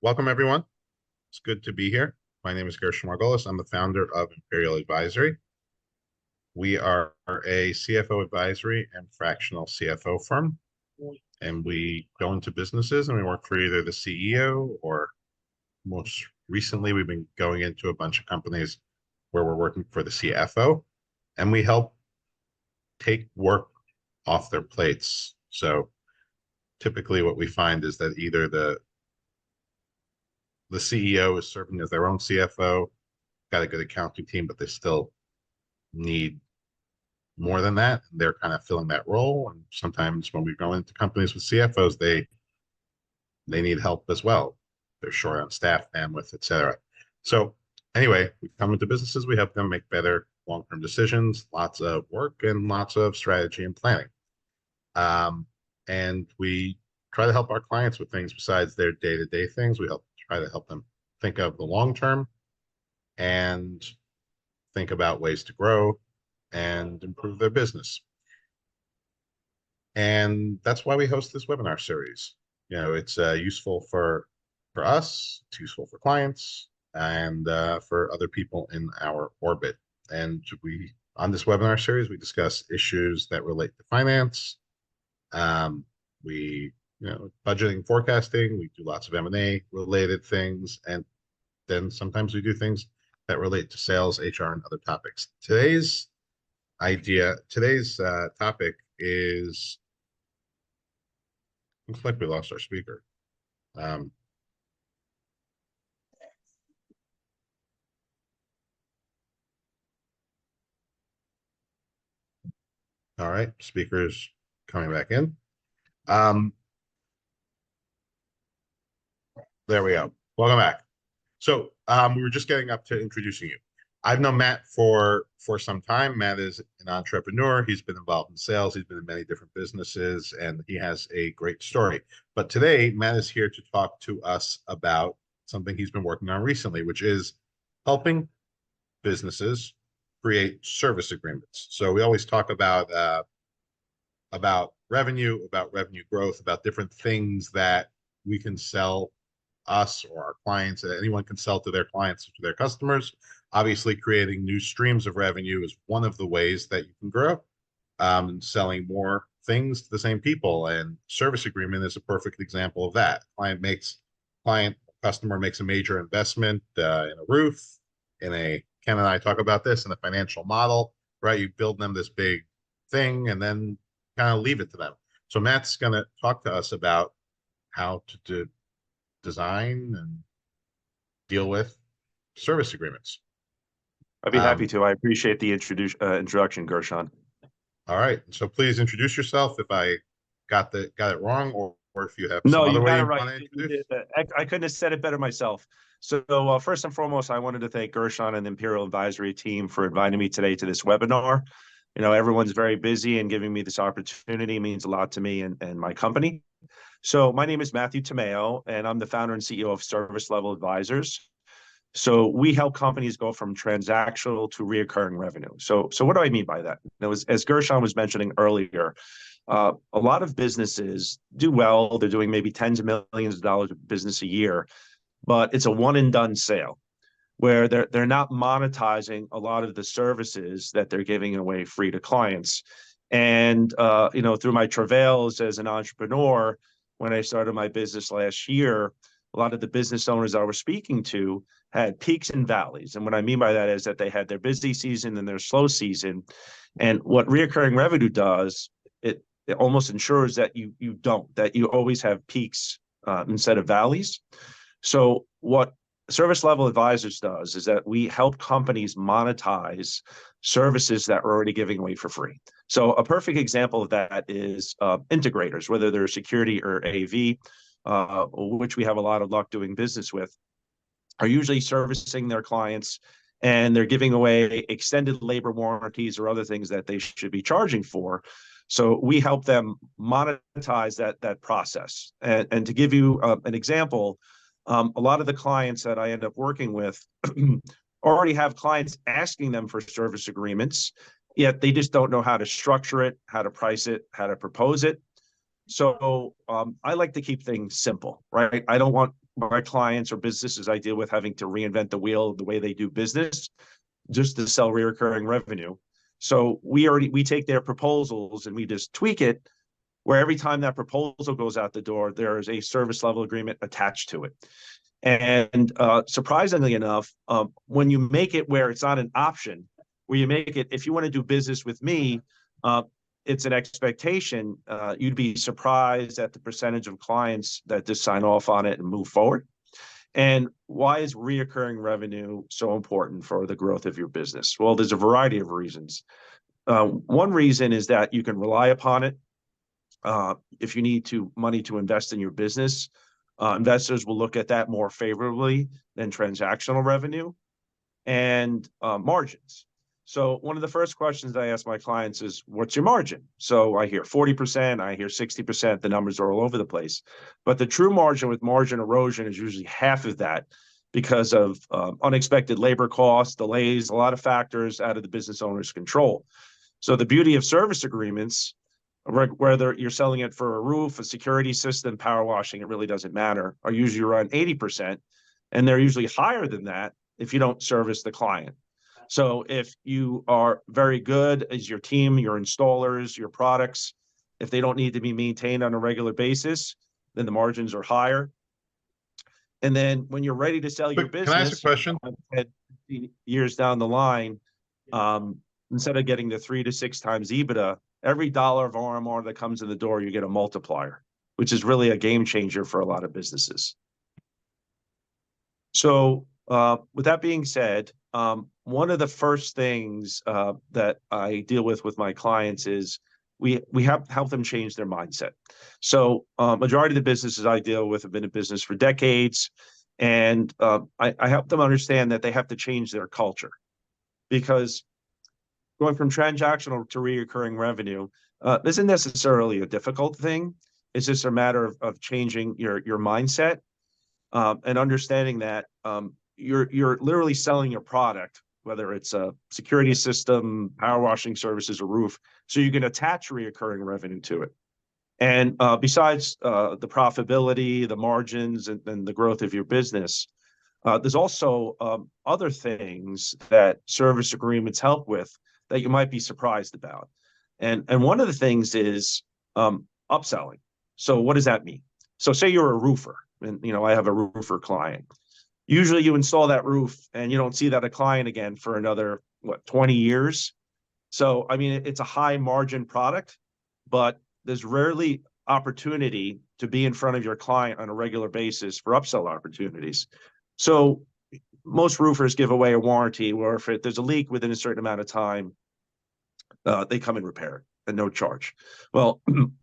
Welcome, everyone. It's good to be here. My name is Gershon Margolis. I'm the founder of Imperial Advisory. We are a CFO advisory and fractional CFO firm, and we go into businesses and we work for either the CEO or most recently, we've been going into a bunch of companies where we're working for the CFO, and we help take work off their plates. So typically what we find is that either the CEO is serving as their own CFO, got a good accounting team, but they still need more than that. They're kind of filling that role. And sometimes when we go into companies with CFOs, they need help as well. They're short on staff, bandwidth, etc. So anyway, we come into businesses, we help them make better long-term decisions, lots of work and lots of strategy and planning. And we try to help our clients with things besides their day-to-day things. We try to help them think of the long term and think about ways to grow and improve their business. And that's why we host this webinar series. It's useful for us, it's useful for clients, and for other people in our orbit. And on this webinar series, we discuss issues that relate to finance. Budgeting, forecasting. We do lots of M&A related things, and then sometimes we do things that relate to sales, HR, and other topics. Today's topic is, looks like we lost our speaker. All right, speakers coming back in. There we go. Welcome back. So we were just getting up to introducing you. I've known Matt for some time. Matt is an entrepreneur. He's been involved in sales. He's been in many different businesses, and he has a great story. But today, Matt is here to talk to us about something he's been working on recently, which is helping businesses create service agreements. So we always talk about revenue growth, about different things that we can sell us or our clients, that anyone can sell to their clients, to their customers. Obviously, creating new streams of revenue is one of the ways that you can grow, selling more things to the same people. And service agreement is a perfect example of that. Customer makes a major investment in a roof, Ken and I talk about this in a financial model, right? You build them this big thing and then kind of leave it to them. So Matt's going to talk to us about how to design and deal with service agreements. I'd be happy to. I appreciate the introduction, Gershon. All right. So please introduce yourself if I got it wrong, or if you have some other way you want to introduce. I couldn't have said it better myself. So first and foremost, I wanted to thank Gershon and the Imperial Advisory team for inviting me today to this webinar. Everyone's very busy, and giving me this opportunity means a lot to me and my company. So my name is Matthew Tomao, and I'm the founder and CEO of Service Level Advisors. So we help companies go from transactional to reoccurring revenue. So what do I mean by that? As Gershon was mentioning earlier, a lot of businesses do well. They're doing maybe tens of millions of dollars of business a year, but it's a one and done sale where they're not monetizing a lot of the services that they're giving away free to clients. And through my travails as an entrepreneur, when I started my business last year, a lot of the business owners I was speaking to had peaks and valleys. And what I mean by that is that they had their busy season and their slow season. And what reoccurring revenue does, it almost ensures that you always have peaks instead of valleys. So what Service Level Advisors does is that we help companies monetize services that we're already giving away for free. So a perfect example of that is integrators, whether they're security or AV, which we have a lot of luck doing business with, are usually servicing their clients, and they're giving away extended labor warranties or other things that they should be charging for. So we help them monetize that process. And to give you an example, a lot of the clients that I end up working with already have clients asking them for service agreements, yet they just don't know how to structure it, how to price it, how to propose it. So I like to keep things simple, right? I don't want my clients or businesses I deal with having to reinvent the wheel of the way they do business just to sell recurring revenue. So we take their proposals and we just tweak it, where every time that proposal goes out the door, there is a service level agreement attached to it. And surprisingly enough, when you make it where it's not an option, where you make it, if you want to do business with me, it's an expectation, you'd be surprised at the percentage of clients that just sign off on it and move forward. And why is reoccurring revenue so important for the growth of your business? Well, there's a variety of reasons. One reason is that you can rely upon it. If you need money to invest in your business, investors will look at that more favorably than transactional revenue and margins. So one of the first questions I ask my clients is, what's your margin? So I hear 40%, I hear 60%, the numbers are all over the place. But the true margin with margin erosion is usually half of that because of unexpected labor costs, delays, a lot of factors out of the business owner's control. So the beauty of service agreements, whether you're selling it for a roof, a security system, power washing, it really doesn't matter, are usually around 80%. And they're usually higher than that if you don't service the client. So if you are very good as your team, your installers, your products, if they don't need to be maintained on a regular basis, then the margins are higher. And then when you're ready to sell your business, can I ask a question? 10 years down the line, instead of getting the 3 to 6 times EBITDA, every dollar of RMR that comes in the door, you get a multiplier, which is really a game changer for a lot of businesses. So with that being said, one of the first things that I deal with my clients is we have to help them change their mindset. So majority of the businesses I deal with have been in business for decades, and I help them understand that they have to change their culture, because going from transactional to recurring revenue isn't necessarily a difficult thing. It's just a matter of changing your mindset and understanding that you're literally selling your product, whether it's a security system, power washing services, or roof, so you can attach recurring revenue to it. And besides the profitability, the margins, and the growth of your business, there's also other things that service agreements help with that you might be surprised about. And one of the things is upselling. So what does that mean? So say you're a roofer, and I have a roofer client. Usually you install that roof and you don't see that a client again for another, 20 years. So, I mean, it's a high margin product, but there's rarely opportunity to be in front of your client on a regular basis for upsell opportunities. So most roofers give away a warranty where if there's a leak within a certain amount of time, they come and repair it at no charge. Well,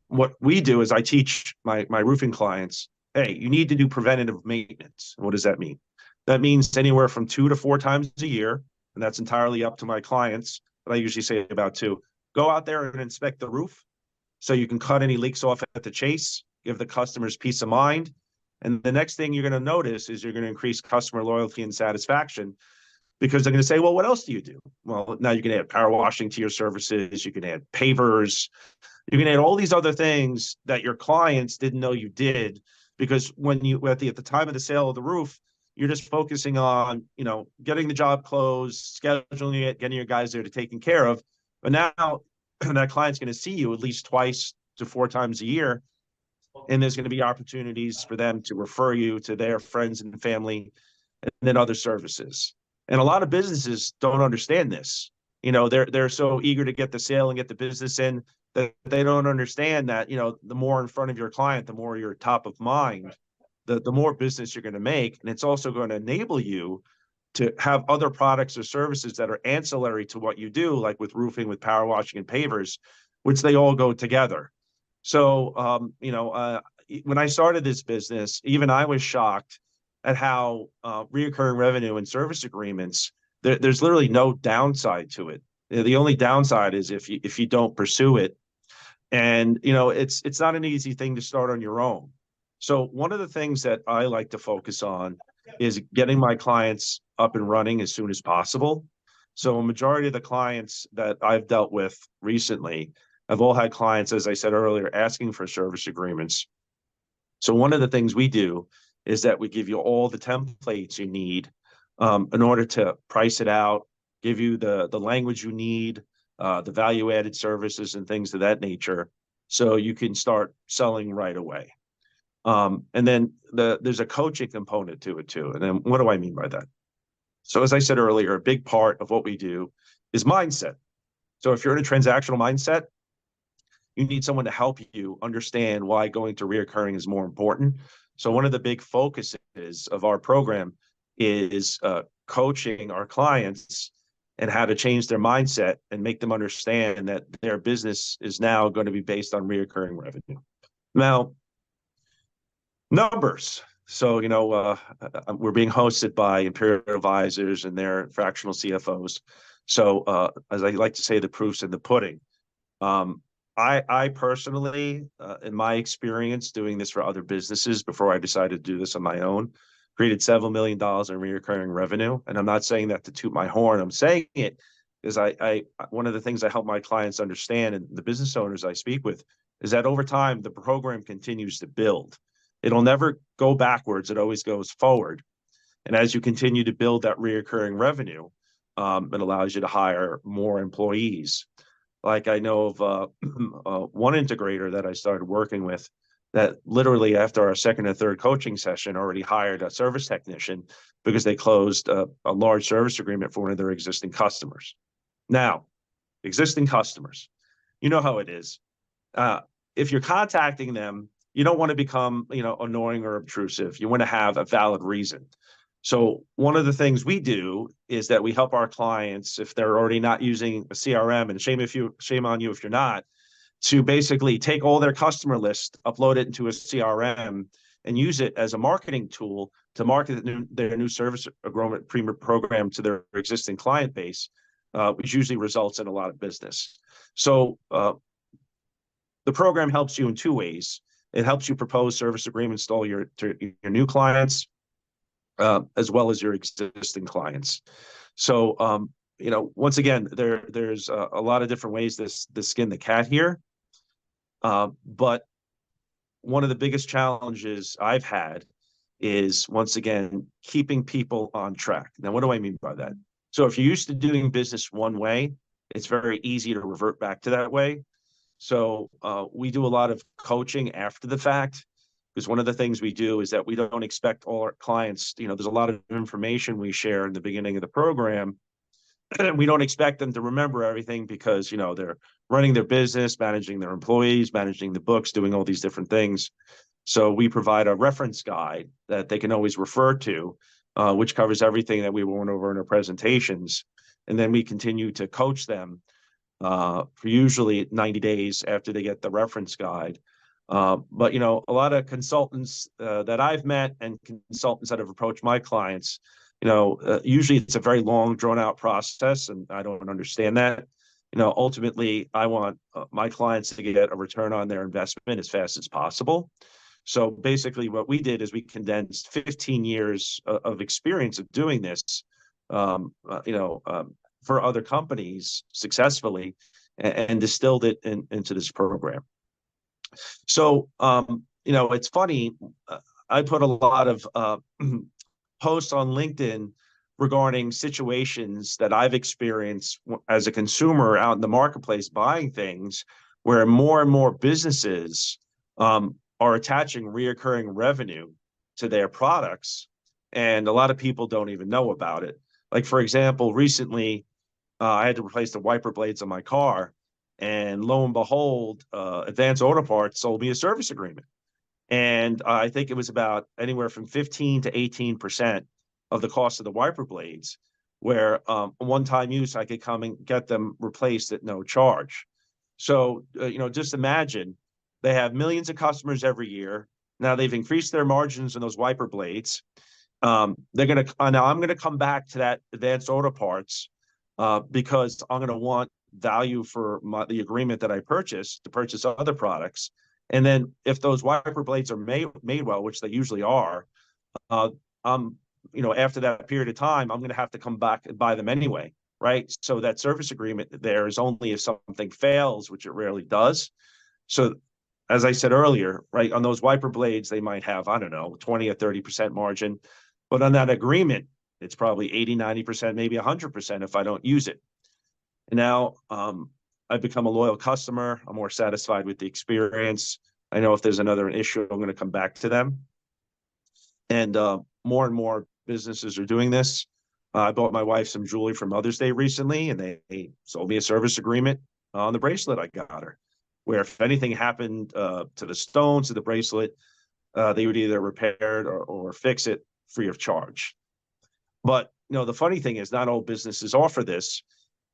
what we do is I teach my roofing clients, hey, you need to do preventative maintenance. What does that mean? That means anywhere from 2 to 4 times a year, and that's entirely up to my clients, but I usually say about 2. Go out there and inspect the roof so you can cut any leaks off at the chase, give the customers peace of mind. And the next thing you're going to notice is you're going to increase customer loyalty and satisfaction, because they're going to say, well, what else do you do? Well, now you can add power washing to your services. You can add pavers. You can add all these other things that your clients didn't know you did, because when you at the time of the sale of the roof, you're just focusing on, getting the job closed, scheduling it, getting your guys there to taking care of. But now that client's going to see you at least 2 to 4 times a year. And there's going to be opportunities for them to refer you to their friends and family, and then other services. And a lot of businesses don't understand this. They're so eager to get the sale and get the business in that they don't understand that, the more in front of your client, the more you're top of mind, the more business you're going to make. And it's also going to enable you to have other products or services that are ancillary to what you do, like with roofing, with power washing, and pavers, which they all go together. So, when I started this business, even I was shocked at how recurring revenue and service agreements, there's literally no downside to it. The only downside is if you don't pursue it. And, it's not an easy thing to start on your own. So one of the things that I like to focus on is getting my clients up and running as soon as possible. So a majority of the clients that I've dealt with recently, I've all had clients, as I said earlier, asking for service agreements. So one of the things we do is that we give you all the templates you need in order to price it out, give you the language you need, the value-added services and things of that nature, so you can start selling right away. And then there's a coaching component to it too. And then what do I mean by that? So as I said earlier, a big part of what we do is mindset. So if you're in a transactional mindset, you need someone to help you understand why going to reoccurring is more important. So one of the big focuses of our program is coaching our clients and how to change their mindset and make them understand that their business is now going to be based on reoccurring revenue. Now, numbers. So, we're being hosted by Imperial Advisors and their fractional CFOs. So, as I like to say, the proof's in the pudding. I personally, in my experience doing this for other businesses before I decided to do this on my own, created several $7 million in recurring revenue. And I'm not saying that to toot my horn. I'm saying it because I one of the things I help my clients understand and the business owners I speak with is that over time, the program continues to build. It'll never go backwards. It always goes forward. And as you continue to build that recurring revenue, it allows you to hire more employees. Like I know of one integrator that I started working with that literally after our second or third coaching session already hired a service technician because they closed a large service agreement for one of their existing customers. Now, existing customers, you know how it is. If you're contacting them, you don't want to become, annoying or obtrusive. You want to have a valid reason. So one of the things we do is that we help our clients, if they're already not using a CRM, and shame on you if you're not, to basically take all their customer list, upload it into a CRM, and use it as a marketing tool to market their new service agreement program to their existing client base, which usually results in a lot of business. So the program helps you in two ways. It helps you propose service agreements to all your new clients, as well as your existing clients. So, once again, there's a lot of different ways to skin the cat here. But one of the biggest challenges I've had is, once again, keeping people on track. Now, what do I mean by that? So if you're used to doing business one way, it's very easy to revert back to that way. So we do a lot of coaching after the fact, because one of the things we do is that we don't expect all our clients, there's a lot of information we share in the beginning of the program. And we don't expect them to remember everything because, they're running their business, managing their employees, managing the books, doing all these different things. So we provide a reference guide that they can always refer to, which covers everything that we went over in our presentations. And then we continue to coach them for usually 90 days after they get the reference guide. But, a lot of consultants that I've met and consultants that have approached my clients, usually it's a very long, drawn-out process, and I don't understand that. Ultimately, I want my clients to get a return on their investment as fast as possible. So basically, what we did is we condensed 15 years of experience of doing this, for other companies successfully, and distilled it into this program. So, it's funny. I put a lot of posts on LinkedIn regarding situations that I've experienced as a consumer out in the marketplace buying things, where more and more businesses are attaching reoccurring revenue to their products, and a lot of people don't even know about it. Like, for example, recently I had to replace the wiper blades on my car, and lo and behold, Advance Auto Parts sold me a service agreement. And I think it was about anywhere from 15 to 18% of the cost of the wiper blades, where one-time use, I could come and get them replaced at no charge. So, just imagine they have millions of customers every year. Now they've increased their margins in those wiper blades. Now I'm going to come back to that Advanced Auto Parts because I'm going to want value for the agreement that I purchased to purchase other products. And then if those wiper blades are made well, which they usually are, after that period of time, I'm going to have to come back and buy them anyway, right? So that service agreement there is only if something fails, which it rarely does. So as I said earlier, right, on those wiper blades, they might have, I don't know, 20 or 30% margin. But on that agreement, it's probably 80, 90%, maybe 100% if I don't use it. And now I've become a loyal customer. I'm more satisfied with the experience. I know if there's another issue, I'm going to come back to them. And more businesses are doing this. I bought my wife some jewelry for Mother's Day recently, and they sold me a service agreement on the bracelet I got her, where if anything happened to the stones, to the bracelet, they would either repair it or fix it free of charge. But the funny thing is, not all businesses offer this,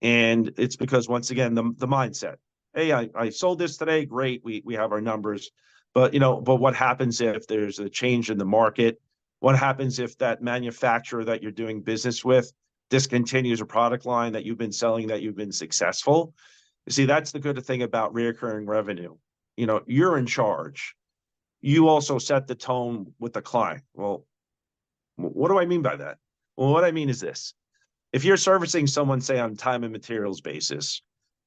and it's because, once again, the mindset. Hey, I sold this today. Great, we have our numbers, but what happens if there's a change in the market? What happens if that manufacturer that you're doing business with discontinues a product line that you've been selling, that you've been successful? You see, that's the good thing about recurring revenue. You're in charge. You also set the tone with the client. Well, what do I mean by that? Well, what I mean is this. If you're servicing someone, say, on time and materials basis,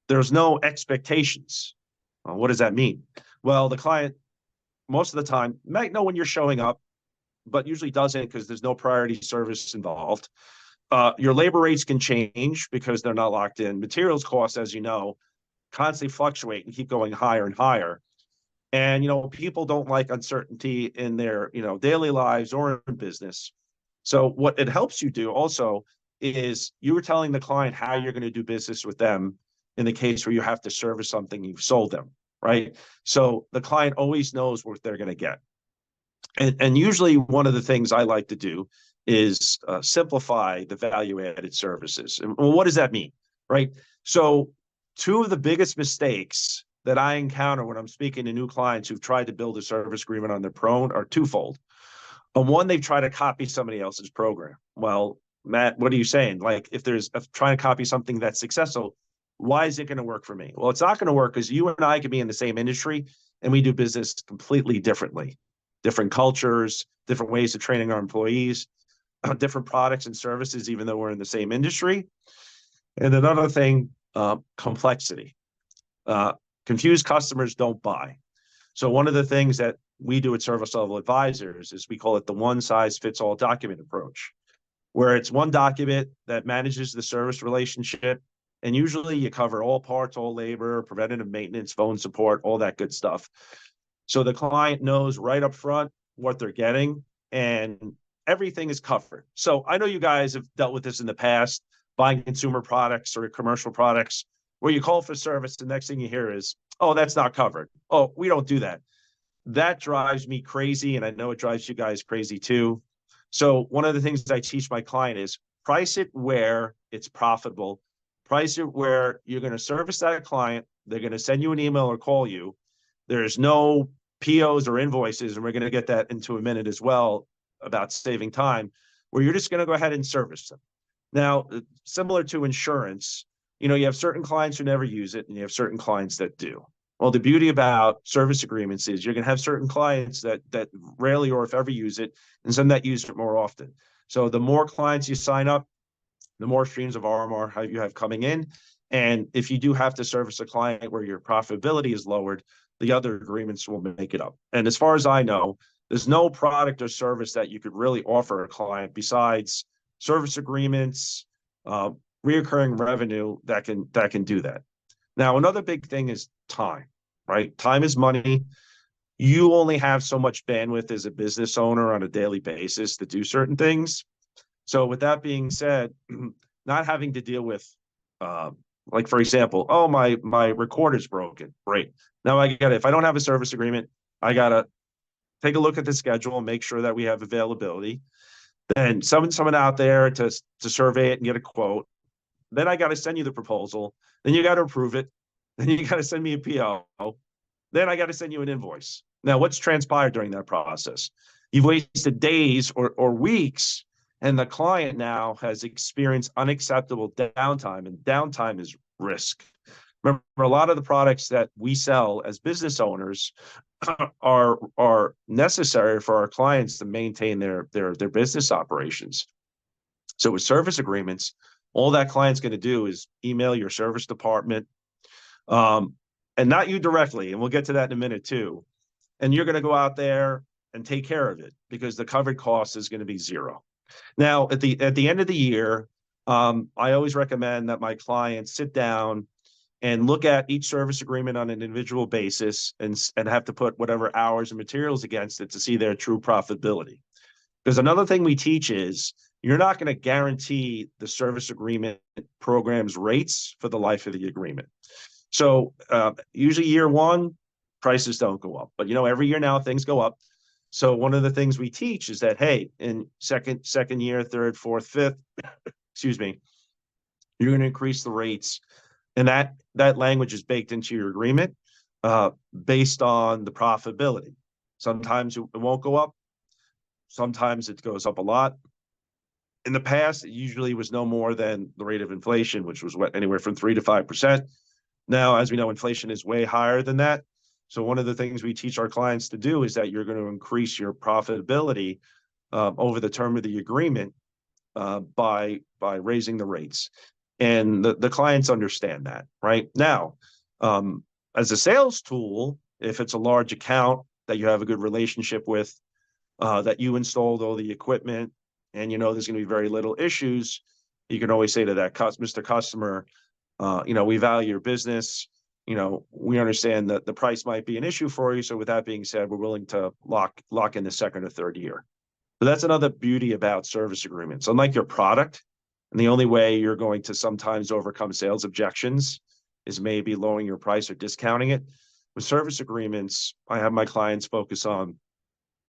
there's no expectations. Well, what does that mean? Well, the client, most of the time, might know when you're showing up, but usually doesn't, because there's no priority service involved. Your labor rates can change because they're not locked in. Materials costs, as you know, constantly fluctuate and keep going higher and higher. And, people don't like uncertainty in their, daily lives or in business. So what it helps you do also is you were telling the client how you're going to do business with them in the case where you have to service something you've sold them, right? So the client always knows what they're going to get. And usually one of the things I like to do is simplify the value-added services. And what does that mean, right? So two of the biggest mistakes that I encounter when I'm speaking to new clients who've tried to build a service agreement on their own are twofold. One, they've tried to copy somebody else's program. Well, Matt, what are you saying? Like, if trying to copy something that's successful, why is it going to work for me? Well, it's not going to work because you and I could be in the same industry and we do business completely differently. Different cultures, different ways of training our employees, different products and services, even though we're in the same industry. And another thing, complexity. Confused customers don't buy. So one of the things that we do at Service Level Advisors is we call it the one-size-fits-all document approach, where it's one document that manages the service relationship. And usually you cover all parts, all labor, preventative maintenance, phone support, all that good stuff. So the client knows right up front what they're getting, and everything is covered. So I know you guys have dealt with this in the past, buying consumer products or commercial products, where you call for service, the next thing you hear is, oh, that's not covered. Oh, we don't do that. That drives me crazy, and I know it drives you guys crazy too. So one of the things I teach my client is price it where it's profitable. Price it where you're going to service that client. They're going to send you an email or call you. There's no POs or invoices, and we're going to get that into a minute as well about saving time, where you're just going to go ahead and service them. Now, similar to insurance, you have certain clients who never use it, and you have certain clients that do. Well, the beauty about service agreements is you're going to have certain clients that rarely or if ever use it, and some that use it more often. So the more clients you sign up, the more streams of RMR you have coming in. And if you do have to service a client where your profitability is lowered, the other agreements will make it up. And as far as I know, there's no product or service that you could really offer a client besides service agreements, reoccurring revenue that can do that. Now, another big thing is time, right? Time is money. You only have so much bandwidth as a business owner on a daily basis to do certain things. So with that being said, not having to deal with, like, for example, oh, my recorder's broken. Great. Now if I don't have a service agreement, I got to take a look at the schedule and make sure that we have availability. Then someone out there to survey it and get a quote. Then I got to send you the proposal. Then you got to approve it. Then you got to send me a PO. Then I got to send you an invoice. Now, what's transpired during that process? You've wasted days or weeks, and the client now has experienced unacceptable downtime, and downtime is risk. Remember, a lot of the products that we sell as business owners are necessary for our clients to maintain their business operations. So with service agreements, all that client's going to do is email your service department, and not you directly, and we'll get to that in a minute too. And you're going to go out there and take care of it because the covered cost is going to be zero. Now, at the end of the year, I always recommend that my clients sit down and look at each service agreement on an individual basis and have to put whatever hours and materials against it to see their true profitability. Because another thing we teach is you're not going to guarantee the service agreement program's rates for the life of the agreement. So usually year one, prices don't go up, but every year now things go up. So one of the things we teach is that, hey, in second year, third, fourth, fifth, excuse me, you're going to increase the rates, and that language is baked into your agreement based on the profitability. Sometimes it won't go up. Sometimes it goes up a lot. In the past, it usually was no more than the rate of inflation, which was anywhere from 3 to 5%. Now, as we know, inflation is way higher than that. So one of the things we teach our clients to do is that you're going to increase your profitability over the term of the agreement by raising the rates. And the clients understand that, right? Now, as a sales tool, if it's a large account that you have a good relationship with, that you installed all the equipment, and there's going to be very little issues, you can always say to that Mr. Customer, we value your business. We understand that the price might be an issue for you. So with that being said, we're willing to lock in the second or third year. So that's another beauty about service agreements. Unlike your product, and the only way you're going to sometimes overcome sales objections is maybe lowering your price or discounting it. With service agreements, I have my clients focus on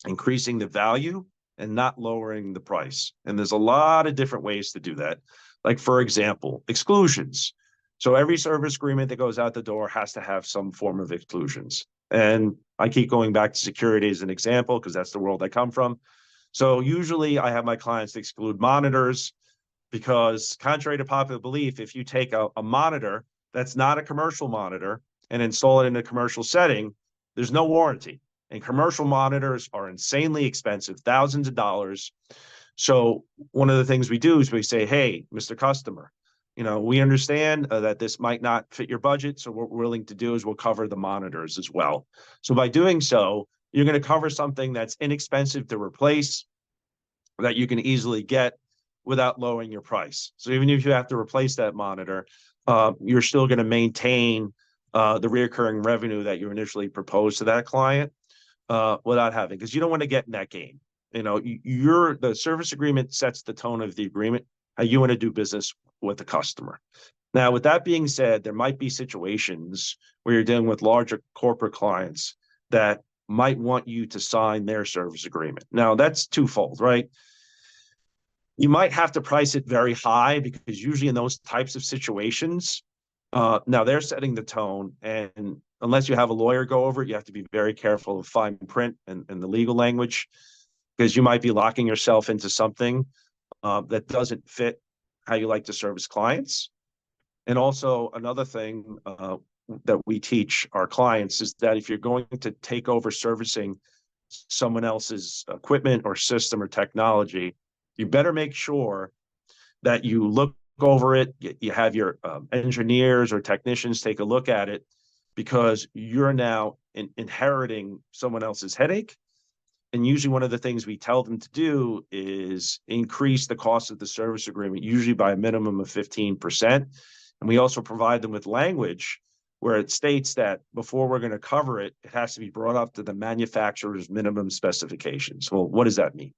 increasing the value and not lowering the price. And there's a lot of different ways to do that. Like, for example, exclusions. So every service agreement that goes out the door has to have some form of exclusions. And I keep going back to security as an example because that's the world I come from. So usually I have my clients exclude monitors because, contrary to popular belief, if you take a monitor that's not a commercial monitor and install it in a commercial setting, there's no warranty. And commercial monitors are insanely expensive, thousands of dollars. So one of the things we do is we say, hey, Mr. Customer, we understand that this might not fit your budget. So what we're willing to do is we'll cover the monitors as well. So by doing so, you're going to cover something that's inexpensive to replace, that you can easily get without lowering your price. So even if you have to replace that monitor, you're still going to maintain the recurring revenue that you initially proposed to that client without having, because you don't want to get in that game. The service agreement sets the tone of the agreement, how you want to do business with the customer. Now, with that being said, there might be situations where you're dealing with larger corporate clients that might want you to sign their service agreement. Now, that's twofold, right? You might have to price it very high because usually in those types of situations, now they're setting the tone, and unless you have a lawyer go over it, you have to be very careful of fine print and the legal language, because you might be locking yourself into something that doesn't fit how you like to service clients. And also another thing that we teach our clients is that if you're going to take over servicing someone else's equipment or system or technology, you better make sure that you look over it, you have your engineers or technicians take a look at it, because you're now inheriting someone else's headache. And usually one of the things we tell them to do is increase the cost of the service agreement, usually by a minimum of 15%. And we also provide them with language where it states that before we're going to cover it, it has to be brought up to the manufacturer's minimum specifications. Well, what does that mean?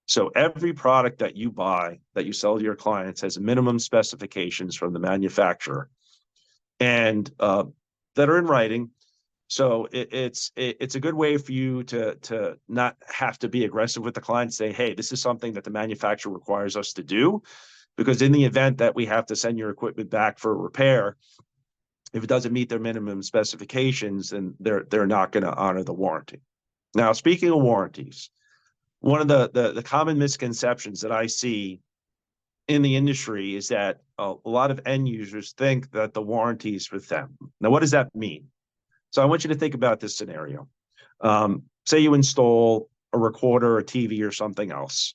So every product that you buy, that you sell to your clients, has minimum specifications from the manufacturer, and that are in writing. So it's a good way for you to not have to be aggressive with the client. Say, hey, this is something that the manufacturer requires us to do, because in the event that we have to send your equipment back for repair, if it doesn't meet their minimum specifications, then they're not going to honor the warranty. Now, speaking of warranties, one of the common misconceptions that I see in the industry is that a lot of end users think that the warranty is with them. Now, what does that mean? So I want you to think about this scenario. Say you install a recorder, a TV, or something else,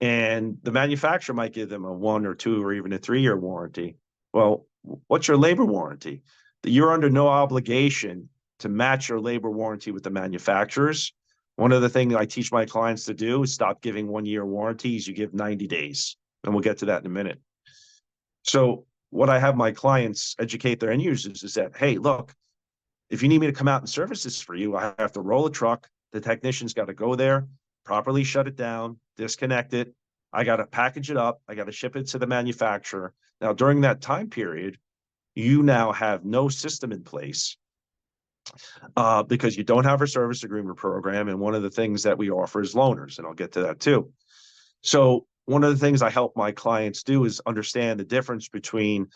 and the manufacturer might give them a 1 or 2 or even a 3-year warranty. Well, what's your labor warranty? you're under no obligation to match your labor warranty with the manufacturers. One of the things I teach my clients to do is stop giving 1-year warranties. You give 90 days, and we'll get to that in a minute. So what I have my clients educate their end users is that, hey, look, if you need me to come out and service this for you, I have to roll a truck. The technician's got to go there, properly shut it down, disconnect it. I got to package it up. I got to ship it to the manufacturer. Now, during that time period, you now have no system in place because you don't have a service agreement program. And one of the things that we offer is loaners, and I'll get to that too. So one of the things I help my clients do is understand the difference between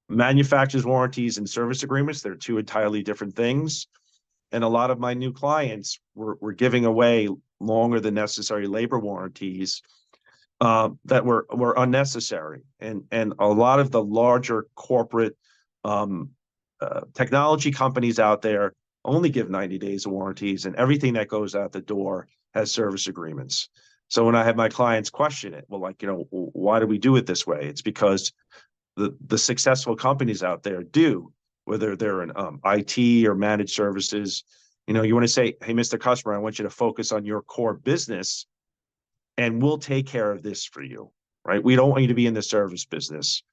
manufacturer's warranties and service agreements. They're two entirely different things. And a lot of my new clients were giving away longer than necessary labor warranties that were unnecessary. And a lot of the larger corporate technology companies out there only give 90 days of warranties, and everything that goes out the door has service agreements. So when I have my clients question it, well, like, why do we do it this way? It's because the successful companies out there do, whether they're in IT or managed services. You want to say, hey, Mr. Customer, I want you to focus on your core business, and we'll take care of this for you, right? We don't want you to be in the service business.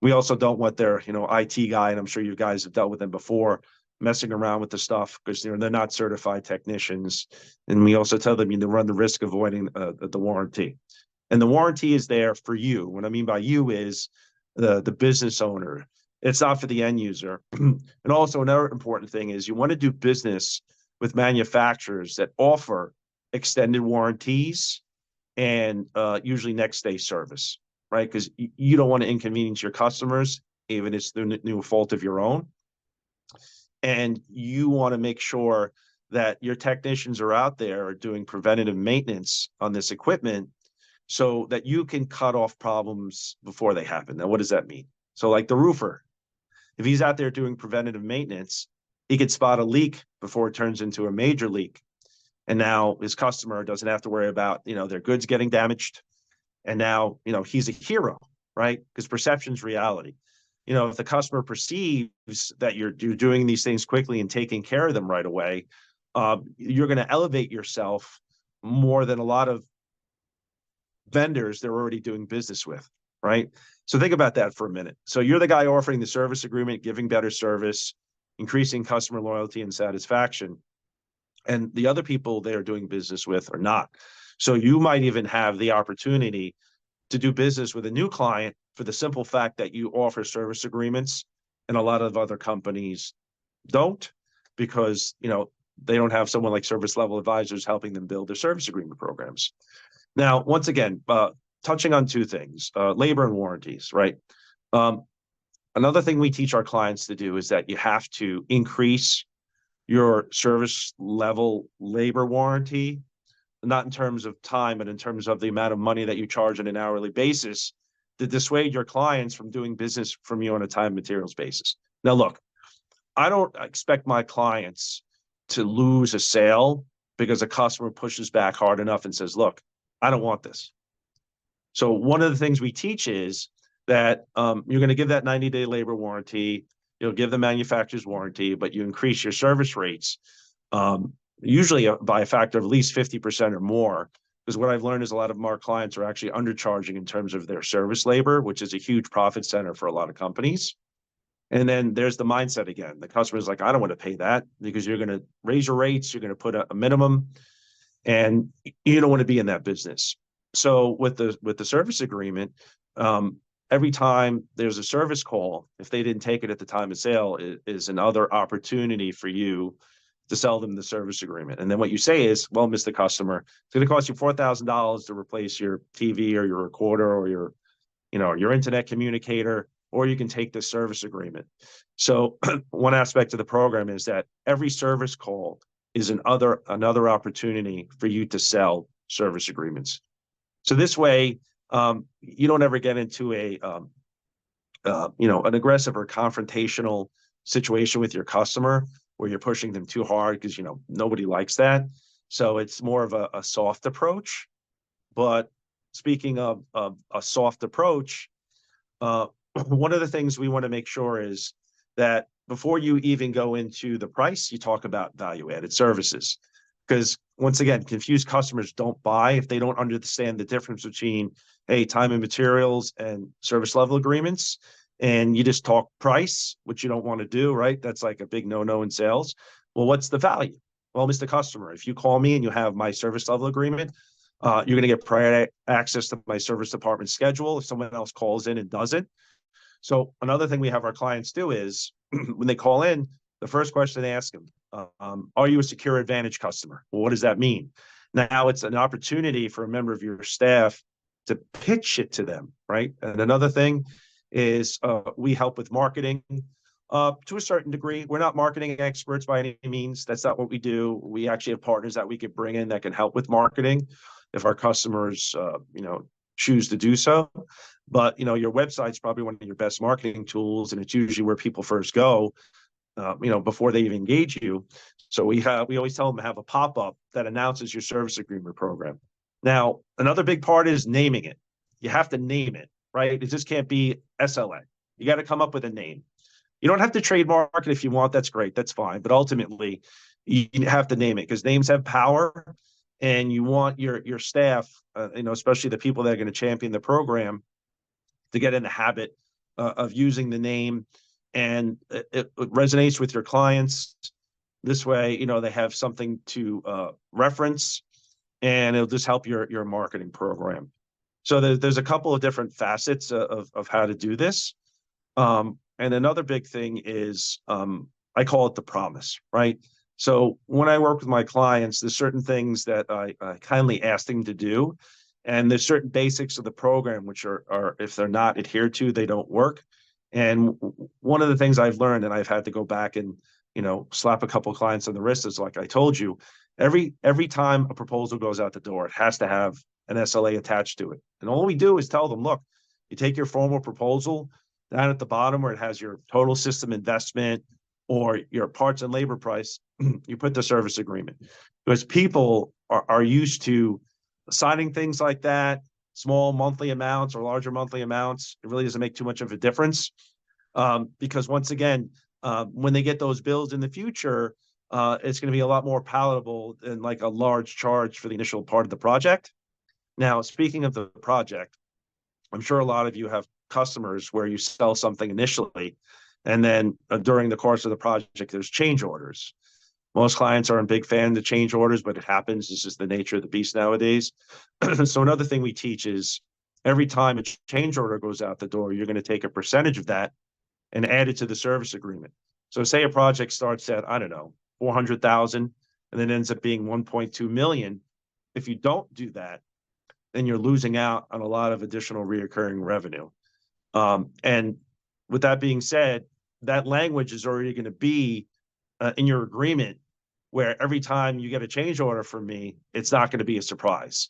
We also don't want their, IT guy, and I'm sure you guys have dealt with them before, messing around with the stuff because they're not certified technicians. And we also tell them you run the risk of avoiding the warranty. And the warranty is there for you. What I mean by you is the business owner. It's not for the end user. And also another important thing is you want to do business with manufacturers that offer extended warranties and usually next day service, right? Because you don't want to inconvenience your customers, even if it's through no fault of your own. And you want to make sure that your technicians are out there doing preventative maintenance on this equipment so that you can cut off problems before they happen. Now, what does that mean? So like the roofer, if he's out there doing preventative maintenance, he could spot a leak before it turns into a major leak. And now his customer doesn't have to worry about, their goods getting damaged. And now, he's a hero, right? Because perception's reality. If the customer perceives that you're doing these things quickly and taking care of them right away, you're going to elevate yourself more than a lot of vendors they're already doing business with, right? So think about that for a minute. So you're the guy offering the service agreement, giving better service, increasing customer loyalty and satisfaction. And the other people they're doing business with are not. So you might even have the opportunity to do business with a new client for the simple fact that you offer service agreements, and a lot of other companies don't, because they don't have someone like service level advisors helping them build their service agreement programs. Now, once again, touching on two things, labor and warranties, right? Another thing we teach our clients to do is that you have to increase your service level labor warranty, not in terms of time, but in terms of the amount of money that you charge on an hourly basis to dissuade your clients from doing business from you on a time and materials basis. Now, look, I don't expect my clients to lose a sale because a customer pushes back hard enough and says, look, I don't want this. So one of the things we teach is that you're going to give that 90-day labor warranty. You'll give the manufacturer's warranty, but you increase your service rates, usually by a factor of at least 50% or more. Because what I've learned is a lot of our clients are actually undercharging in terms of their service labor, which is a huge profit center for a lot of companies. And then there's the mindset again. The customer's like, I don't want to pay that, because you're going to raise your rates, you're going to put a minimum, and you don't want to be in that business. So with the service agreement, every time there's a service call, if they didn't take it at the time of sale, is another opportunity for you to sell them the service agreement. And then what you say is, well, Mr. Customer, it's going to cost you $4,000 to replace your TV or your recorder or your internet communicator, or you can take this service agreement. So one aspect of the program is that every service call is another opportunity for you to sell service agreements. So this way, you don't ever get into an aggressive or confrontational situation with your customer where you're pushing them too hard, because nobody likes that. So it's more of a soft approach. But speaking of a soft approach, one of the things we want to make sure is that before you even go into the price, you talk about value-added services. Because once again, confused customers don't buy if they don't understand the difference between, hey, time and materials and service level agreements. And you just talk price, which you don't want to do, right? That's like a big no-no in sales. Well, what's the value? Well, Mr. Customer, if you call me and you have my service level agreement, you're going to get prior access to my service department schedule if someone else calls in and doesn't. So another thing we have our clients do is when they call in, the first question they ask them, are you a Secure Advantage customer? Well, what does that mean? Now it's an opportunity for a member of your staff to pitch it to them, right? And another thing is we help with marketing to a certain degree. We're not marketing experts by any means. That's not what we do. We actually have partners that we could bring in that can help with marketing if our customers, choose to do so. But, your website's probably one of your best marketing tools, and it's usually where people first go, before they even engage you. So we always tell them to have a pop-up that announces your service agreement program. Now, another big part is naming it. You have to name it, right? It just can't be SLA. You got to come up with a name. You don't have to trademark it if you want. That's great. That's fine. But ultimately, you have to name it because names have power, and you want your staff, especially the people that are going to champion the program, to get in the habit of using the name, and it resonates with your clients. This way, they have something to reference, and it'll just help your marketing program. So there's a couple of different facets of how to do this. And another big thing is I call it the promise, right? So when I work with my clients, there's certain things that I kindly ask them to do. And there's certain basics of the program, which are if they're not adhered to, they don't work. And one of the things I've learned, and I've had to go back and, slap a couple of clients on the wrist, is like I told you, every time a proposal goes out the door, it has to have an SLA attached to it. And all we do is tell them, look, you take your formal proposal down at the bottom where it has your total system investment or your parts and labor price, you put the service agreement. Because people are used to signing things like that, small monthly amounts or larger monthly amounts. It really doesn't make too much of a difference. Because once again, when they get those bills in the future, it's going to be a lot more palatable than like a large charge for the initial part of the project. Now, speaking of the project, I'm sure a lot of you have customers where you sell something initially, and then during the course of the project, there's change orders. Most clients aren't big fans of change orders, but it happens. It's just the nature of the beast nowadays. So another thing we teach is every time a change order goes out the door, you're going to take a percentage of that and add it to the service agreement. So say a project starts at, I don't know, 400,000 and then ends up being 1.2 million. If you don't do that, then you're losing out on a lot of additional reoccurring revenue. And with that being said, that language is already going to be in your agreement, where every time you get a change order from me, it's not going to be a surprise.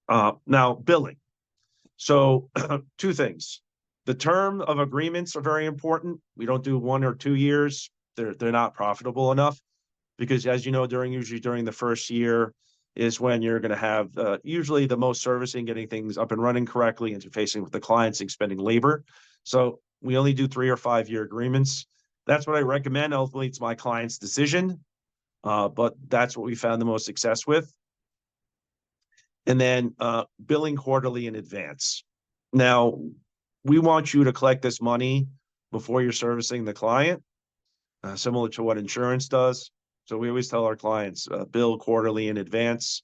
Now, billing. So two things. The term of agreements are very important. We don't do 1 or 2 years. They're not profitable enough because, as you know, usually during the first year is when you're going to have usually the most servicing, getting things up and running correctly, interfacing with the clients, expending labor. So we only do 3 or 5 year agreements. That's what I recommend. Ultimately, it's my client's decision, but that's what we found the most success with. And then billing quarterly in advance. Now, we want you to collect this money before you're servicing the client, similar to what insurance does. So we always tell our clients, bill quarterly in advance.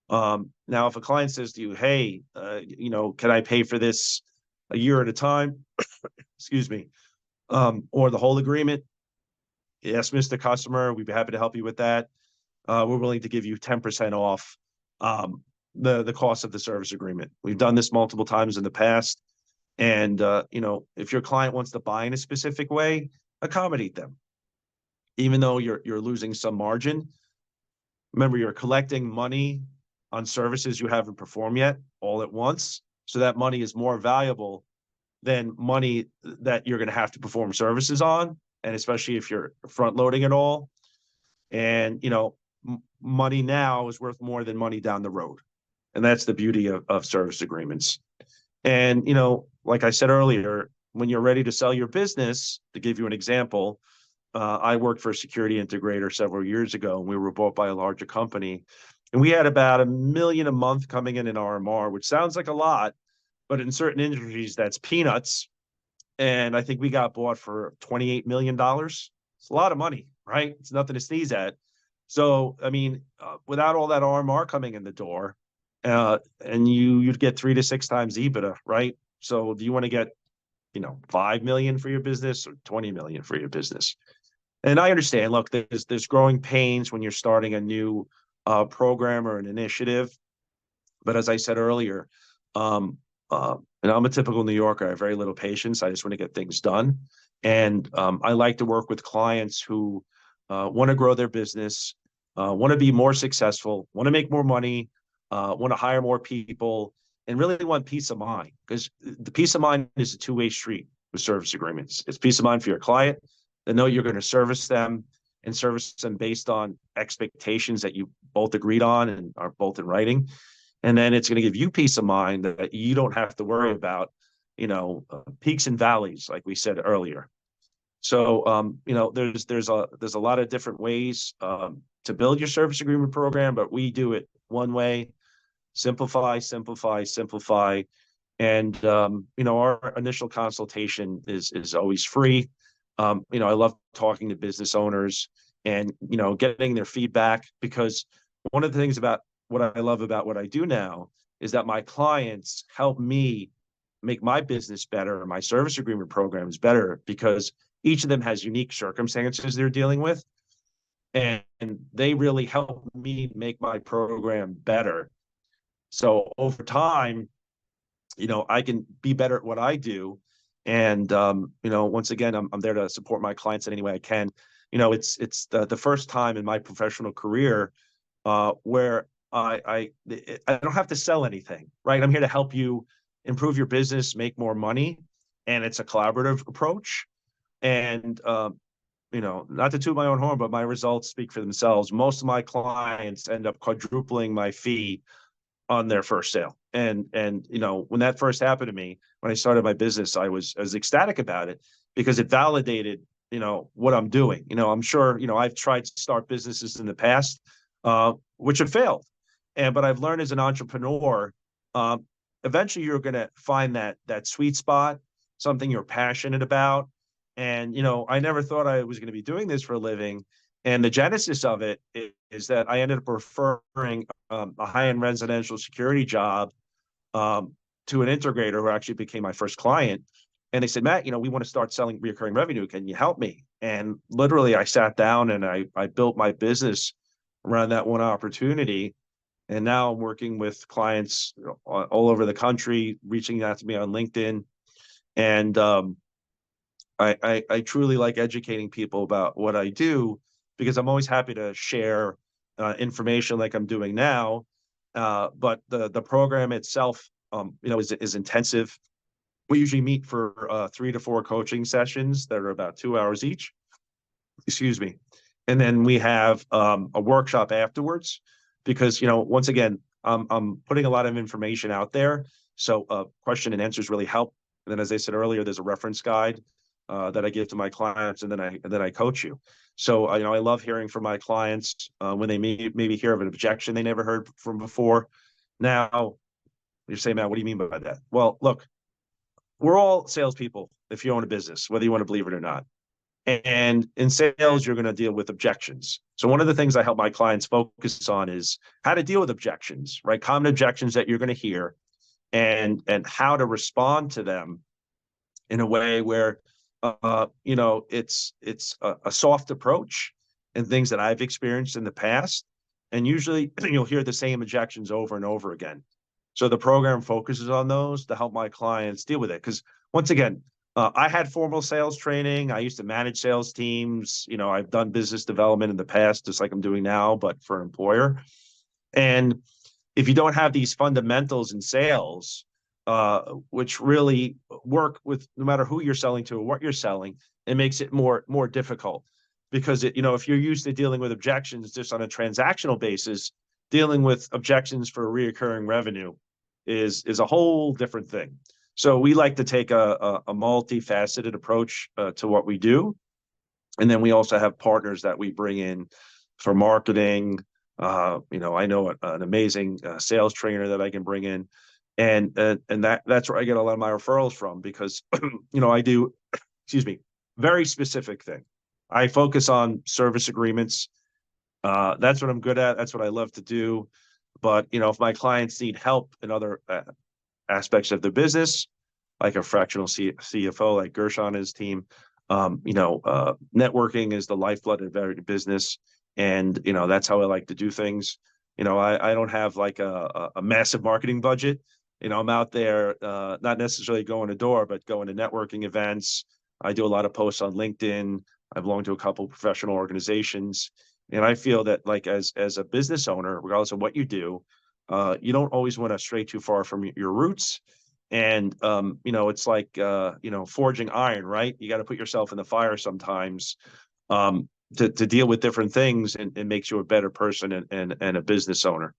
Now, if a client says to you, hey, can I pay for this a year at a time? Excuse me. Or the whole agreement? Yes, Mr. Customer, we'd be happy to help you with that. We're willing to give you 10% off the cost of the service agreement. We've done this multiple times in the past. And, if your client wants to buy in a specific way, accommodate them. Even though you're losing some margin, remember, you're collecting money on services you haven't performed yet all at once. So that money is more valuable than money that you're going to have to perform services on. And especially if you're front loading it all. And, money now is worth more than money down the road. And that's the beauty of service agreements. And, like I said earlier, when you're ready to sell your business, to give you an example, I worked for a security integrator several years ago, and we were bought by a larger company. And we had about $1 million a month coming in RMR, which sounds like a lot, but in certain industries, that's peanuts. And I think we got bought for $28 million. It's a lot of money, right? It's nothing to sneeze at. So, I mean, without all that RMR coming in the door, and you'd get 3 to 6 times EBITDA, right? So, do you want to get, 5 million for your business or 20 million for your business? And I understand. Look, there's growing pains when you're starting a new program or an initiative. But as I said earlier, um, and I'm a typical New Yorker. I have very little patience. I just want to get things done. And I like to work with clients who want to grow their business, want to be more successful, want to make more money, want to hire more people, and really want peace of mind. Because the peace of mind is a two-way street with service agreements. It's peace of mind for your client. They know you're going to service them and service them based on expectations that you both agreed on and are both in writing. And then it's going to give you peace of mind that you don't have to worry about, peaks and valleys, like we said earlier. So, there's a lot of different ways to build your service agreement program, but we do it one way: simplify, simplify, simplify. And our initial consultation is always free. I love talking to business owners and getting their feedback, because one of the things about what I love about what I do now is that my clients help me make my business better, my service agreement programs better, because each of them has unique circumstances they're dealing with. And they really help me make my program better. So over time, I can be better at what I do. And, once again, I'm there to support my clients in any way I can. It's the first time in my professional career where I don't have to sell anything, right? I'm here to help you improve your business, make more money, and it's a collaborative approach. And not to toot my own horn, but my results speak for themselves. Most of my clients end up quadrupling my fee on their first sale. And when that first happened to me, when I started my business, I was ecstatic about it, because it validated what I'm doing. I'm sure I've tried to start businesses in the past, which have failed. But I've learned as an entrepreneur, eventually you're going to find that sweet spot, something you're passionate about. And I never thought I was going to be doing this for a living. And the genesis of it is that I ended up referring a high-end residential security job to an integrator who actually became my first client. And they said, Matt, we want to start selling recurring revenue. Can you help me? And literally, I sat down and I built my business around that one opportunity. And now I'm working with clients all over the country, reaching out to me on LinkedIn. And I truly like educating people about what I do, because I'm always happy to share information like I'm doing now. But the program itself, is intensive. We usually meet for 3 to 4 coaching sessions that are about 2 hours each. Excuse me. And then we have a workshop afterwards, because once again, I'm putting a lot of information out there. So question and answers really help. And then, as I said earlier, there's a reference guide that I give to my clients, and then I coach you. So I love hearing from my clients when they maybe hear of an objection they never heard from before. Now, you say, Matt, what do you mean by that? Well, look, we're all salespeople if you own a business, whether you want to believe it or not. And in sales, you're going to deal with objections. So one of the things I help my clients focus on is how to deal with objections, right? Common objections that you're going to hear, and how to respond to them in a way where it's a soft approach, and things that I've experienced in the past. And usually you'll hear the same objections over and over again. So the program focuses on those to help my clients deal with it. Because once again, I had formal sales training. I used to manage sales teams. I've done business development in the past, just like I'm doing now, but for an employer. And if you don't have these fundamentals in sales, which really work with no matter who you're selling to or what you're selling, it makes it more difficult. Because if you're used to dealing with objections just on a transactional basis, dealing with objections for recurring revenue is a whole different thing. So we like to take a multifaceted approach to what we do. And then we also have partners that we bring in for marketing. I know an amazing sales trainer that I can bring in, and that's where I get a lot of my referrals from, because I do, excuse me, very specific thing. I focus on service agreements. That's what I'm good at. That's what I love to do. But if my clients need help in other aspects of the business, like a fractional CFO, like Gershon and his team, networking is the lifeblood of every business. And, that's how I like to do things. I don't have like a massive marketing budget. I'm out there, not necessarily going to door, but going to networking events. I do a lot of posts on LinkedIn. I belong to a couple of professional organizations. And I feel that, like, as a business owner, regardless of what you do, you don't always want to stray too far from your roots. And it's like forging iron, right? You got to put yourself in the fire sometimes, to deal with different things, and it makes you a better person and a business owner.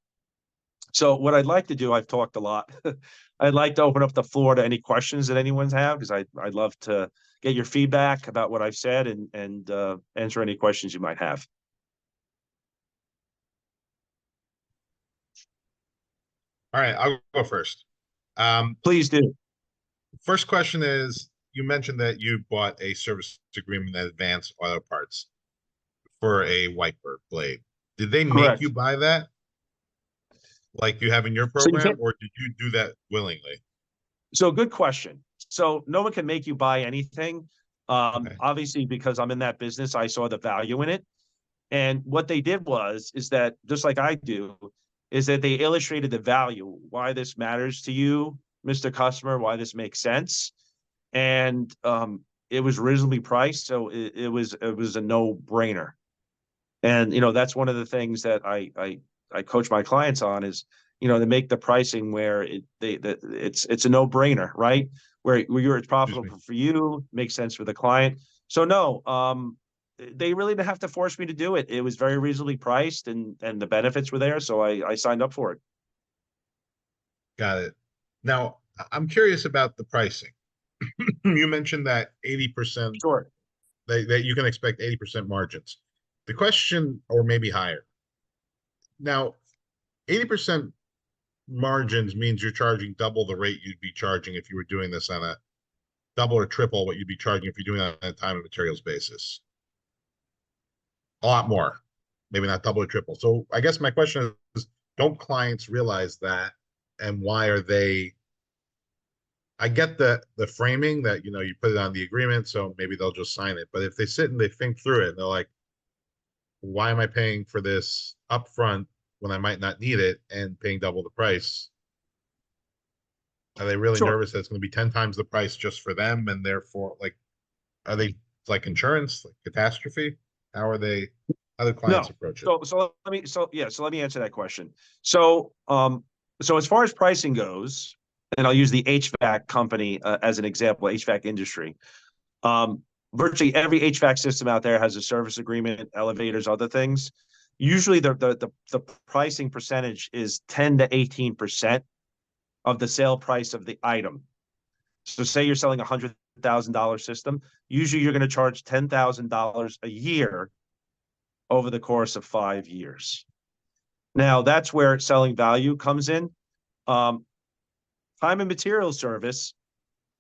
So what I'd like to do, I've talked a lot. I'd like to open up the floor to any questions that anyone's have, because I'd love to get your feedback about what I've said, and answer any questions you might have. All right, I'll go first. Please do. First question is, you mentioned that you bought a service agreement at Advanced Auto Parts for a wiper blade. Did they make you Correct. buy that, like you have in your So you program, can't. or did you do that willingly? So good question. So no one can make you buy anything. Okay. Obviously, because I'm in that business, I saw the value in it. And what they did is that, just like I do, is that they illustrated the value, why this matters to you, Mr. Customer, why this makes sense. And it was reasonably priced, so it was a no-brainer. And that's one of the things that I coach my clients on, is to make the pricing where it's a no-brainer, right? Where it's Excuse me. profitable for you, makes sense for the client. So no, they really didn't have to force me to do it. It was very reasonably priced, and the benefits were there, so I signed up for it. Got it. Now, I'm curious about the pricing. You mentioned that 80%, Sure. that you can expect 80% margins. The question, or maybe higher. Now, 80% margins means you're charging double the rate you'd be charging if you were doing this on a double or triple what you'd be charging if you're doing that on a time and materials basis. A lot more, maybe not double or triple. So I guess my question is, don't clients realize that, and why are they? I get the framing that you put it on the agreement, so maybe they'll just sign it. But if they sit and they think through it, and they're like, why am I paying for this upfront when I might not need it, and paying double the price? Are they really Sure. nervous that it's going to be 10 times the price just for them, and therefore, like, are they like insurance, like catastrophe? How are they? How do clients No. approach it? So let me answer that question. So as far as pricing goes, and I'll use the HVAC company as an example, HVAC industry. Um, Virtually every HVAC system out there has a service agreement, elevators, other things. Usually the pricing percentage is 10 to 18% of the sale price of the item. So say you're selling $100,000 system, usually you're going to charge $10,000 a year over the course of 5 years. Now that's where selling value comes in. Um, Time and material service.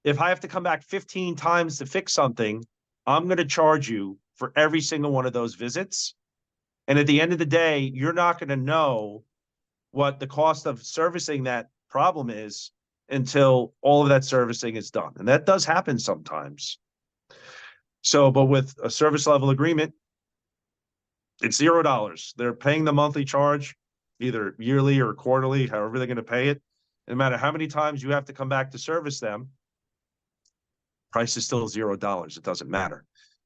If I have to come back 15 times to fix something, I'm going to charge you for every single one of those visits. And at the end of the day, you're not going to know what the cost of servicing that problem is until all of that servicing is done. And that does happen sometimes. So, but with a service level agreement, it's $0. They're paying the monthly charge, either yearly or quarterly, however they're going to pay it. No matter how many times you have to come back to service them, price is still $0. It doesn't matter.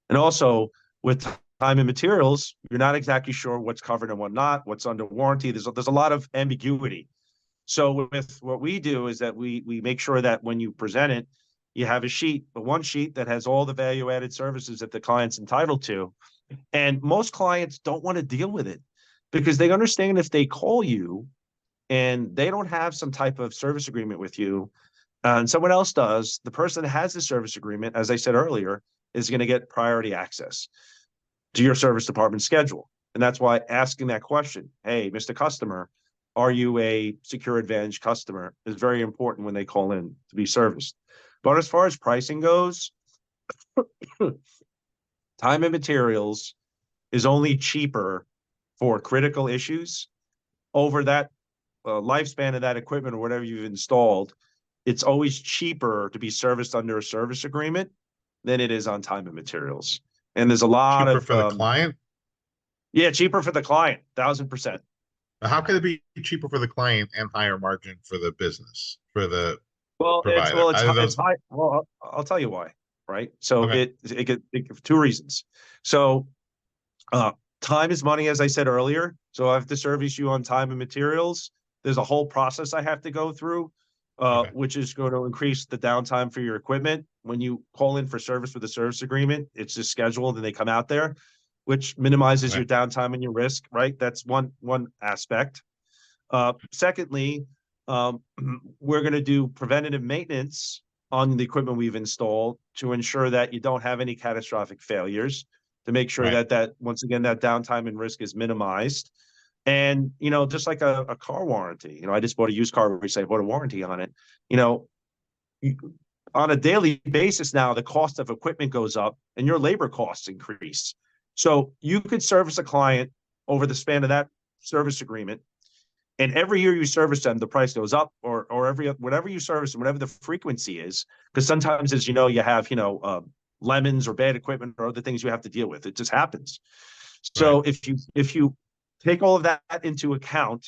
And also, with time and materials, you're not exactly sure what's covered and what not, what's under warranty. There's a lot of ambiguity. So with what we do is that we make sure that when you present it, you have one sheet that has all the value added services that the client's entitled to. And most clients don't want to deal with it, because they understand if they call you and they don't have some type of service agreement with you, and someone else does, the person that has the service agreement, as I said earlier, is going to get priority access. to your service department schedule. And that's why asking that question, hey, Mr. Customer, are you a Secure Advantage customer, is very important when they call in to be serviced. But as far as pricing goes, time and materials is only cheaper for critical issues over that lifespan of that equipment or whatever you've installed. It's always cheaper to be serviced under a service agreement than it is on time and materials. And there's a lot Cheaper of for the client? yeah, cheaper for the client, 1,000%. How could it be cheaper for the client and higher margin for the business, for the Well, provider? Either it's those. high. Well, I'll tell you why. Right. So Okay. it two reasons. So uh, time is money, as I said earlier. So I have to service you on time and materials. There's a whole process I have to go through, Okay. which is going to increase the downtime for your equipment. When you call in for service with a service agreement, it's just scheduled and they come out there, which minimizes Okay. your downtime and your risk. Right. That's one aspect. Secondly, we're going to do preventative maintenance on the equipment we've installed to ensure that you don't have any catastrophic failures, to make sure Right. that once again, that downtime and risk is minimized. And, just like a car warranty, I just bought a used car recently, I bought a warranty on it. You know, on a daily basis now, the cost of equipment goes up and your labor costs increase. So you could service a client over the span of that service agreement, and every year you service them, the price goes up, or every whatever you service them, whatever the frequency is, because sometimes, as you know, you have lemons or bad equipment or other things you have to deal with. It just happens. Right. So if you take all of that into account,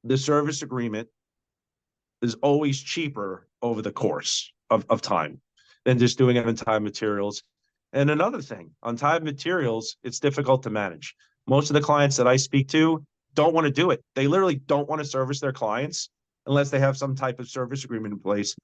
the service agreement is always cheaper over the course of time than just doing it on time materials. And another thing, on time materials, it's difficult to manage. Most of the clients that I speak to don't want to do it. They literally don't want to service their clients unless they have some type of service agreement in place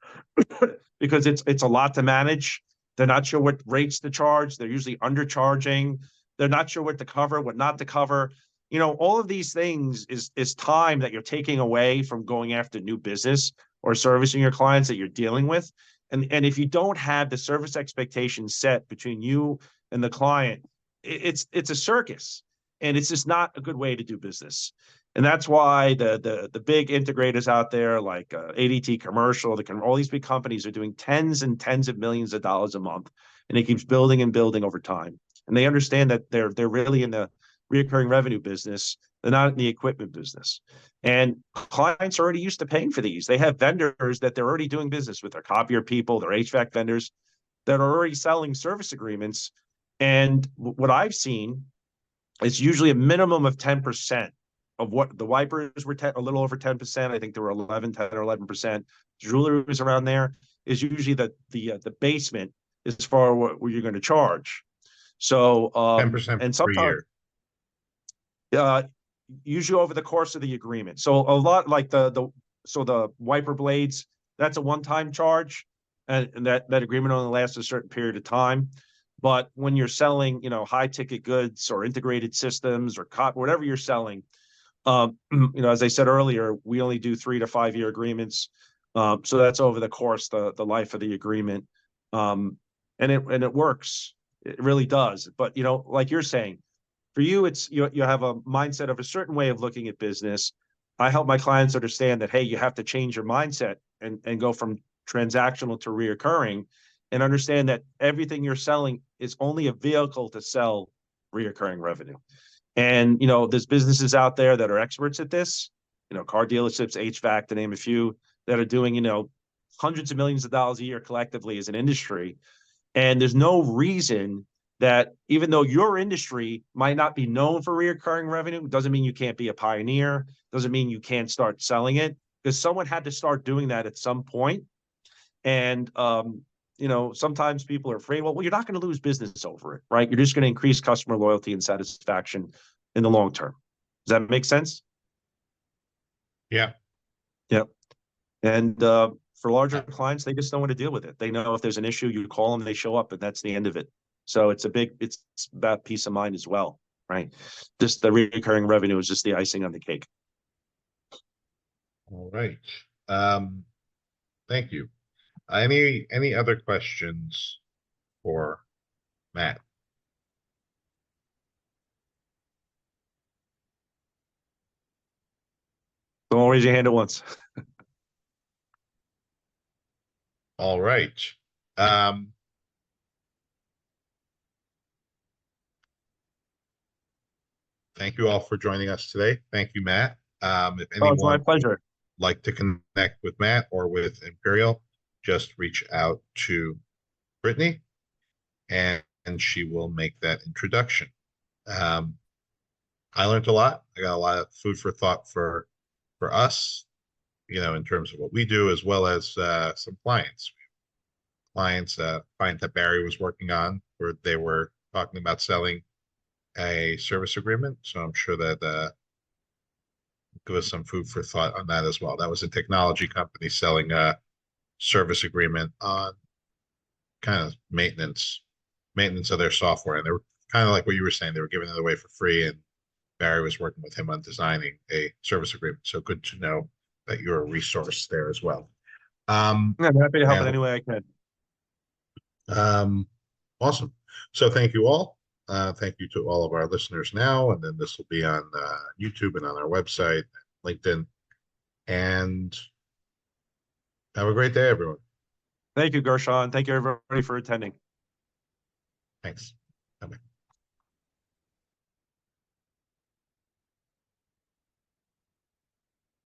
because it's a lot to manage. They're not sure what rates to charge. They're usually undercharging. They're not sure what to cover, what not to cover. All of these things is time that you're taking away from going after new business or servicing your clients that you're dealing with. And if you don't have the service expectations set between you and the client, it's a circus, and it's just not a good way to do business. And that's why the big integrators out there like ADT Commercial, all these big companies are doing tens and tens of millions of dollars a month, and it keeps building and building over time. And they understand that they're really in the recurring revenue business. They're not in the equipment business. And clients are already used to paying for these. They have vendors that they're already doing business with, their copier people, their HVAC vendors that are already selling service agreements. And what I've seen is usually a minimum of 10% of what the wipers were a little over 10%. I think there were 10 or 11%. Jewelry was around there. Is usually the basement as far what you're going to charge. So 10% and per sometimes year. uh, usually over the course of the agreement. So a lot like the wiper blades, that's a one-time charge, and that agreement only lasts a certain period of time. But when you're selling, high ticket goods or integrated systems or whatever you're selling, as I said earlier, we only do 3 to 5 year agreements. So that's over the course, the life of the agreement. And it works. It really does. But, like you're saying, for you, it's you have a mindset of a certain way of looking at business. I help my clients understand that, hey, you have to change your mindset and go from transactional to reoccurring, and understand that everything you're selling is only a vehicle to sell reoccurring revenue. And there's businesses out there that are experts at this, car dealerships, HVAC, to name a few, that are doing hundreds of millions of dollars a year collectively as an industry. And there's no reason that, even though your industry might not be known for recurring revenue, doesn't mean you can't be a pioneer, doesn't mean you can't start selling it, because someone had to start doing that at some point. And sometimes people are afraid, well, you're not going to lose business over it, right? You're just going to increase customer loyalty and satisfaction in the long term. Does that make sense? Yeah. Yep. And for larger clients, they just don't want to deal with it. They know if there's an issue, you call them, they show up, and that's the end of it. So it's about peace of mind as well, right? Just the recurring revenue is just the icing on the cake. All right. Thank you. Any other questions for Matt? Don't raise your hand at once. All right. Um, thank you all for joining us today. Thank you, Matt. If Oh, it's my anyone pleasure. like to connect with Matt or with Imperial, just reach out to Brittany and she will make that introduction. Um, I learned a lot. I got a lot of food for thought for us, in terms of what we do, as well as some clients, client that Barry was working on, where they were talking about selling a service agreement. So I'm sure that give us some food for thought on that as well. That was a technology company selling a service agreement on kind of maintenance of their software. And they were kind of like what you were saying, they were giving it away for free, and Barry was working with him on designing a service agreement. So good to know that you're a resource there as well. Yeah, I'm happy to help in And any way I can. awesome. So thank you all. Thank you to all of our listeners now, and then this will be on YouTube and on our website, LinkedIn, and have a great day, everyone. Thank you, Gershon. Thank you, everybody, for attending. Thanks. Bye-bye.